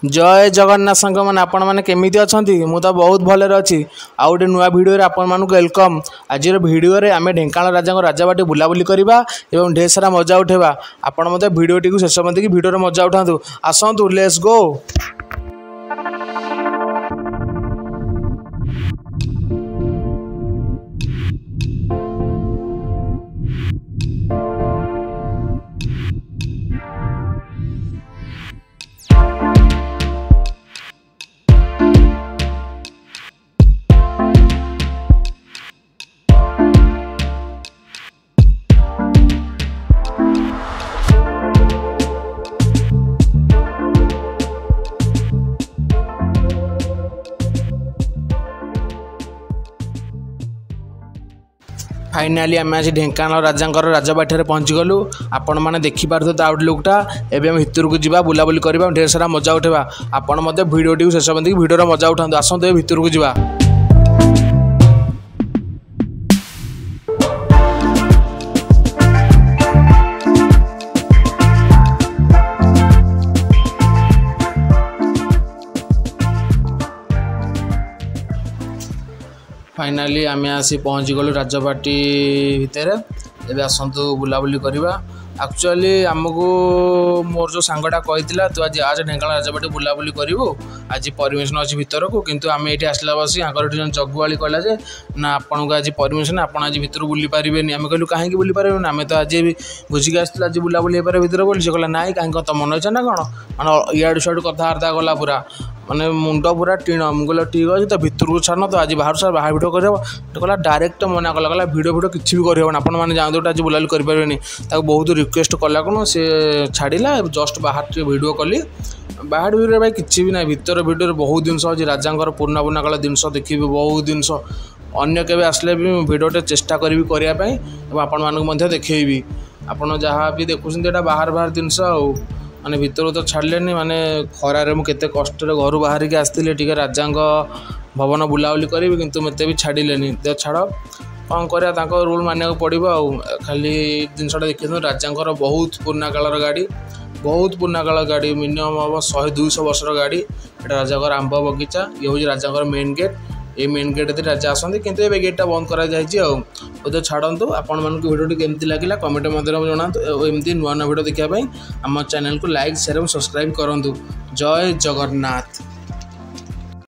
जय जगन्नाथ संग मैंने आपण मैंने केमिति अछंती मु तो बहुत भले अच्छी आउ गोटे नुआ भिडियो रे आपण मानक वेलकम। आज भिडियो रे आमे ढेंकानाल राजा राजबाटी बुलाबुली करवा एवं ढेर सारा मजा उठेबा। आपण मते भिडियो टी शेष मत कि भिडियो रे मजा उठातु आसतु लेट्स गो। फाइनाली आम आज ढेंकानाल राजा राजबाटी पहुँची गलु। आपण मैंने देखिपार तो आउटलुकटा एवं भितर को जावा बुलाबुली करवा ढेर सारा मजा उठेबा। आपण मते भिडियो टी शेष बंदी भिडियो मजा उठातु आसतु भितर को जावा। फाइनाली आम आसी पहुँची गलु राजबाटी भितर एवं आसतु बुलाबुली करवा। एक्चुअली आमको मोर जो सांगटा कही तू आज आज ढेंकानाल राजबाटी बुलाबुली करूँ आज परमिशन अच्छी भितर को किंतु आम ये आसला बस आंकर जगुआली कहला जे ना आपन को आज परमिशन आप आज भितर बुली पारे। आम कहलु कहीं बुली पारे आम तो आज बुझिक आसला आज बुलाबुली पारे भितर बोली से कहला ना कहीं तो मन इच्छा ना कौन माने इाड़ू सियाड़ू कथबार्ता गला पूरा माने मुंड पूरा टीण मुझे ठीक अच्छे तो भितर को छाड़ तो आज बाहर सार बाहर भिडियो कर कहला डायरेक्ट मना कला भिडियो किसी भी करहबन आपण मैंने जानते आज बुलाबुली करें बहुत रिक्वेस्ट कला कौन सी छाड़ा जस्ट बाहर भिडियो कली बाहर भिडियो भाई किसी भी ना भितर भिडियो बहुत जिन अच्छे राजा पुराना पुराना काल जिन देखी बहुत जिन अन्य केवे आसले भी भिडियोटे चेष्टा करी करने आपण मानक देखी आपड़ जहाँ भी देखुं बाहर बाहर जिन माने भितर तो छाड़े माने खरारे मुझे कष्ट घर बाहर के आसती टे राजा भवन बुलाबुली करी किंतु मत भी छाड़े तो छाड़ कौन करा रूल मानिया पड़ो आ खाली जिनसा देखिए राजा बहुत पुराना कालर गाड़ी बहुत पुराना काल गाड़ी मिनिमम हम 100-200 वर्षर गाड़ी ये राजा आंब बगीचा ये हूँ राजा मेन गेट ये मेन गेट राजा आसती किंतु ये गेटा बंद कर छाड़ू आपण मानक भिडियो केमती लगे कमेंट मध्य जनातु एमती नुआ नुआ भिडियो देखापी आम चैनल को लाइक शेयर और सब्सक्राइब करूँ। जय जगन्नाथ।